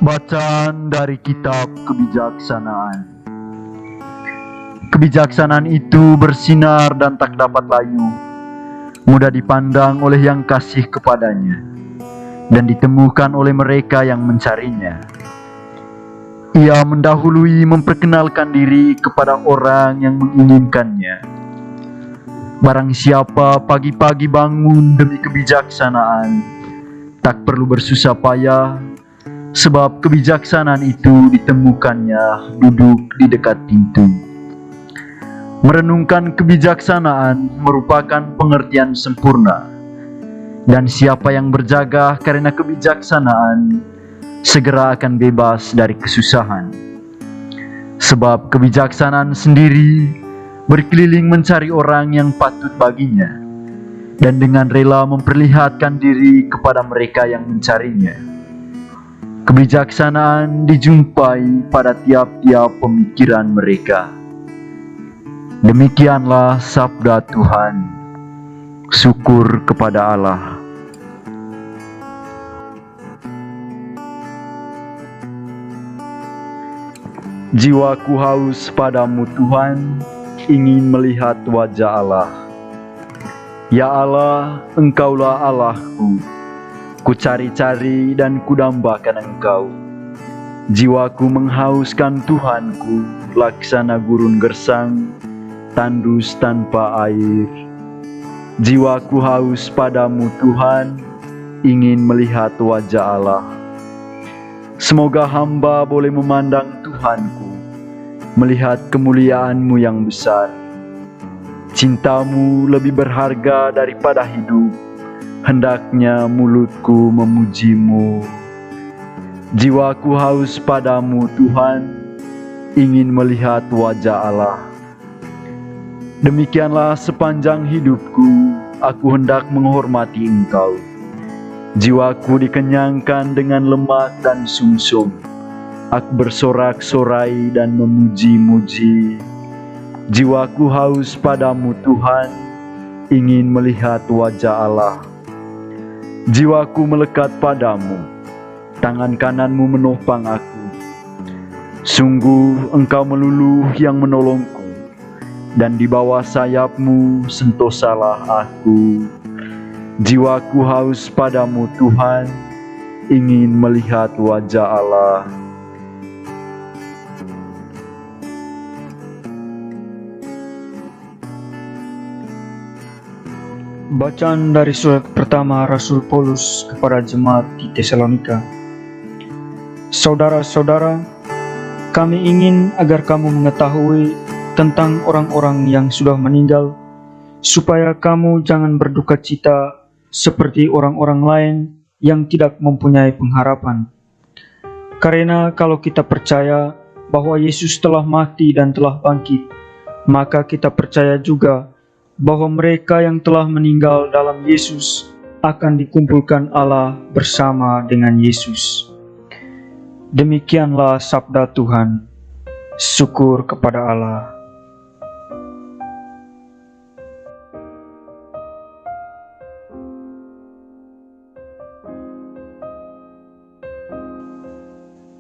Bacaan dari kitab kebijaksanaan. Kebijaksanaan itu bersinar dan tak dapat layu, mudah dipandang oleh yang kasih kepadanya, dan ditemukan oleh mereka yang mencarinya. Ia mendahului memperkenalkan diri kepada orang yang menginginkannya. Barang siapa pagi-pagi bangun demi kebijaksanaan, tak perlu bersusah payah, sebab kebijaksanaan itu ditemukannya duduk di dekat pintu. Merenungkan kebijaksanaan merupakan pengertian sempurna, dan siapa yang berjaga karena kebijaksanaan segera akan bebas dari kesusahan. Sebab kebijaksanaan sendiri berkeliling mencari orang yang patut baginya, dan dengan rela memperlihatkan diri kepada mereka yang mencarinya. Kebijaksanaan dijumpai pada tiap-tiap pemikiran mereka. Demikianlah sabda Tuhan. Syukur kepada Allah. Jiwaku haus padamu Tuhan, ingin melihat wajah Allah. Ya Allah, Engkaulah Allahku. Ku cari-cari dan kudambakan Engkau. Jiwaku menghauskan Tuhanku, laksana gurun gersang, tandus tanpa air. Jiwaku haus padamu Tuhan, ingin melihat wajah Allah. Semoga hamba boleh memandang Tuhanku, melihat kemuliaan-Mu yang besar. Cinta-Mu lebih berharga daripada hidup, hendaknya mulutku memuji-Mu. Jiwaku haus padamu Tuhan, ingin melihat wajah Allah. Demikianlah sepanjang hidupku, aku hendak menghormati Engkau. Jiwaku dikenyangkan dengan lemak dan sumsum. Aku bersorak-sorai dan memuji-muji. Jiwaku haus padamu Tuhan, ingin melihat wajah Allah. Jiwaku melekat padamu, tangan kananmu menopang aku. Sungguh Engkau meluluh yang menolongku, dan di bawah sayapmu sentosalah aku. Jiwaku haus padamu Tuhan, ingin melihat wajah Allah. Bacaan dari surat pertama Rasul Paulus kepada jemaat di Tesalonika. Saudara-saudara, kami ingin agar kamu mengetahui tentang orang-orang yang sudah meninggal, supaya kamu jangan berduka cita seperti orang-orang lain yang tidak mempunyai pengharapan. Karena kalau kita percaya bahwa Yesus telah mati dan telah bangkit, maka kita percaya juga bahwa mereka yang telah meninggal dalam Yesus akan dikumpulkan Allah bersama dengan Yesus. Demikianlah sabda Tuhan. Syukur kepada Allah.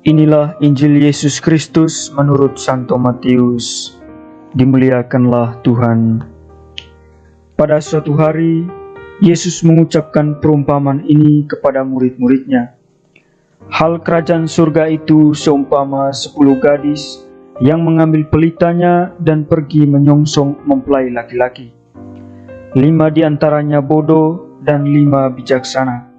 Inilah Injil Yesus Kristus menurut Santo Matius. Dimuliakanlah Tuhan. Pada suatu hari, Yesus mengucapkan perumpamaan ini kepada murid-muridnya. Hal kerajaan surga itu seumpama 10 gadis yang mengambil pelitanya dan pergi menyongsong mempelai laki-laki. 5 diantaranya bodoh dan 5 bijaksana.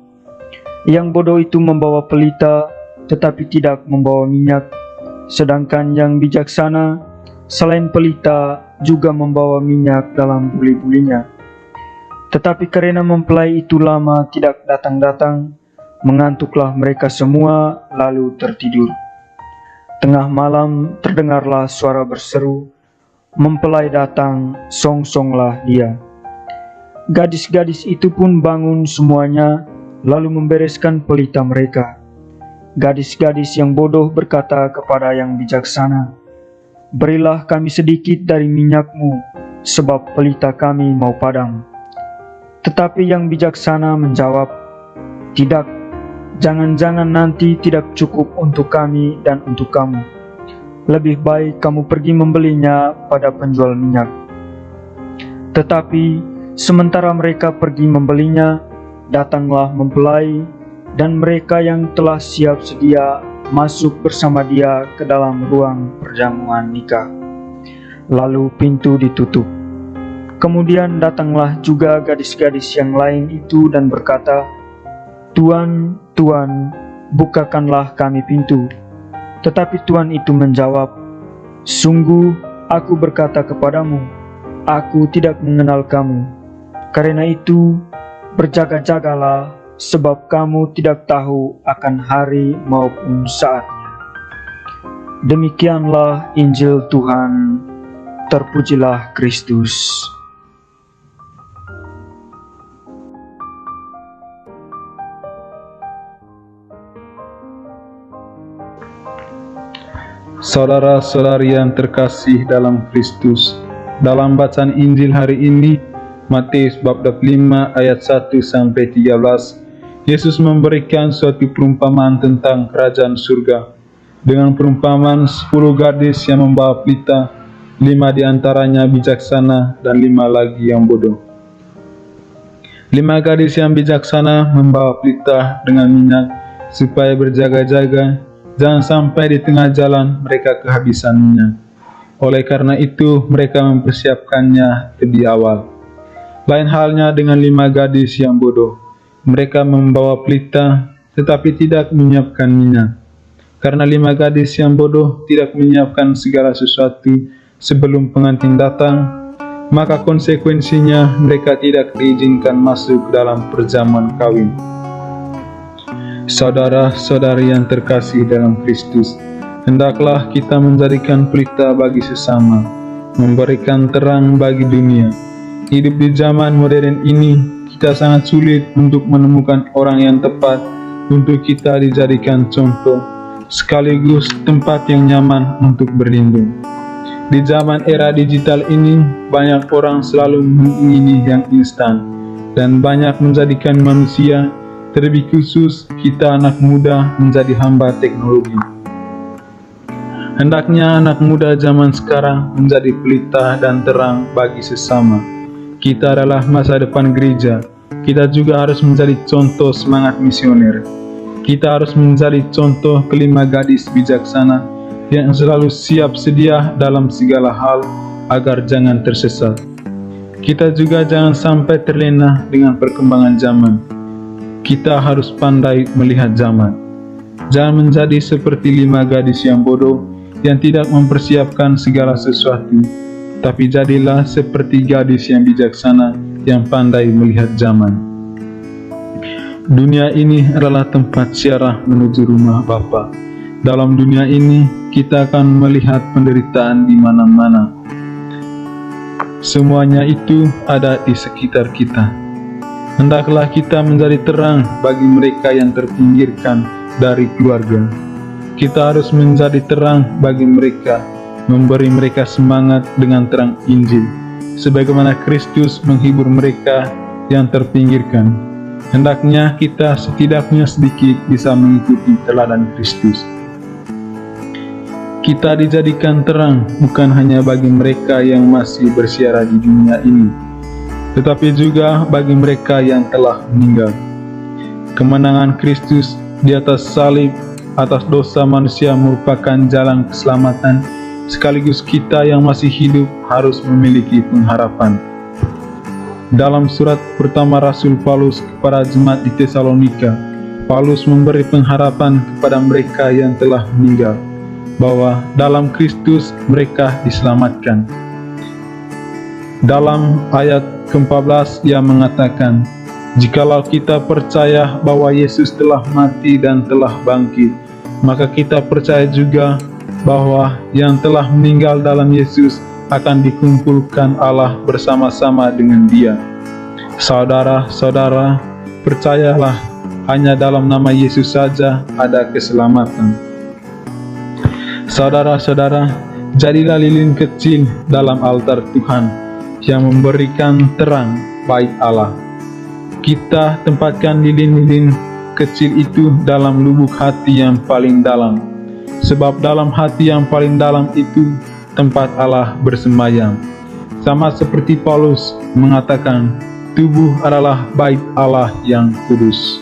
Yang bodoh itu membawa pelita, tetapi tidak membawa minyak. Sedangkan yang bijaksana, selain pelita, juga membawa minyak dalam buli-bulinya. Tetapi karena mempelai itu lama tidak datang-datang, mengantuklah mereka semua lalu tertidur. Tengah malam terdengarlah suara berseru, "Mempelai datang, songsonglah dia." Gadis-gadis itu pun bangun semuanya, lalu membereskan pelita mereka. Gadis-gadis yang bodoh berkata kepada yang bijaksana, "Berilah kami sedikit dari minyakmu, sebab pelita kami mau padam." Tetapi yang bijaksana menjawab, "Tidak, jangan-jangan nanti tidak cukup untuk kami dan untuk kamu. Lebih baik kamu pergi membelinya pada penjual minyak." Tetapi sementara mereka pergi membelinya, datanglah mempelai, dan mereka yang telah siap sedia masuk bersama dia ke dalam ruang perjamuan nikah. Lalu pintu ditutup. Kemudian datanglah juga gadis-gadis yang lain itu dan berkata, "Tuan, Tuan, bukakanlah kami pintu." Tetapi Tuan itu menjawab, "Sungguh, aku berkata kepadamu, aku tidak mengenal kamu. Karena itu, berjaga-jagalah, sebab kamu tidak tahu akan hari maupun saatnya." Demikianlah Injil Tuhan. Terpujilah Kristus. Saudara-saudari yang terkasih dalam Kristus, dalam bacaan Injil hari ini, Matius bab 25 ayat 1 sampai 13, Yesus memberikan suatu perumpamaan tentang kerajaan surga. Dengan perumpamaan 10 gadis yang membawa pelita, 5 diantaranya bijaksana dan 5 lagi yang bodoh. 5 gadis yang bijaksana membawa pelita dengan minyak supaya berjaga-jaga. Jangan sampai di tengah jalan mereka kehabisan minyak. Oleh karena itu, mereka mempersiapkannya lebih awal. Lain halnya dengan 5 gadis yang bodoh. Mereka membawa pelita, tetapi tidak menyiapkan minyak. Karena 5 gadis yang bodoh tidak menyiapkan segala sesuatu sebelum pengantin datang, maka konsekuensinya mereka tidak diizinkan masuk dalam perjamuan kawin. Saudara-saudari yang terkasih dalam Kristus, hendaklah kita menjadikan pelita bagi sesama, memberikan terang bagi dunia. Hidup di zaman modern ini, kita sangat sulit untuk menemukan orang yang tepat untuk kita dijadikan contoh, sekaligus tempat yang nyaman untuk berlindung. Di zaman era digital ini, banyak orang selalu mengingini yang instan, dan banyak menjadikan manusia, terlebih khusus kita anak muda, menjadi hamba teknologi. Hendaknya anak muda zaman sekarang menjadi pelita dan terang bagi sesama. Kita adalah masa depan gereja. Kita juga harus menjadi contoh semangat misioner. Kita harus menjadi contoh kelima gadis bijaksana yang selalu siap sedia dalam segala hal agar jangan tersesat. Kita juga jangan sampai terlena dengan perkembangan zaman. Kita harus pandai melihat zaman. Jangan menjadi seperti 5 gadis yang bodoh yang tidak mempersiapkan segala sesuatu, tapi jadilah seperti gadis yang bijaksana yang pandai melihat zaman. Dunia ini adalah tempat ziarah menuju rumah Bapa. Dalam dunia ini, kita akan melihat penderitaan di mana-mana. Semuanya itu ada di sekitar kita. Hendaklah kita menjadi terang bagi mereka yang terpinggirkan dari keluarga. Kita harus menjadi terang bagi mereka, memberi mereka semangat dengan terang Injil, sebagaimana Kristus menghibur mereka yang terpinggirkan. Hendaknya kita setidaknya sedikit bisa mengikuti teladan Kristus. Kita dijadikan terang bukan hanya bagi mereka yang masih bersiara di dunia ini, tetapi juga bagi mereka yang telah meninggal. Kemenangan Kristus di atas salib atas dosa manusia merupakan jalan keselamatan, sekaligus kita yang masih hidup harus memiliki pengharapan. Dalam surat pertama Rasul Paulus kepada jemaat di Tesalonika, Paulus memberi pengharapan kepada mereka yang telah meninggal, bahwa dalam Kristus mereka diselamatkan. Dalam ayat ke-14 ia mengatakan, "Jikalau kita percaya bahwa Yesus telah mati dan telah bangkit, maka kita percaya juga bahwa yang telah meninggal dalam Yesus akan dikumpulkan Allah bersama-sama dengan Dia." Saudara-saudara, percayalah, hanya dalam nama Yesus saja ada keselamatan. Saudara-saudara, jadilah lilin kecil dalam altar Tuhan yang memberikan terang bait Allah. kita tempatkan lilin-lilin kecil itu dalam lubuk hati yang paling dalam. Sebab dalam hati yang paling dalam itu tempat Allah bersembayam. Sama seperti Paulus mengatakan, tubuh adalah bait Allah yang kudus.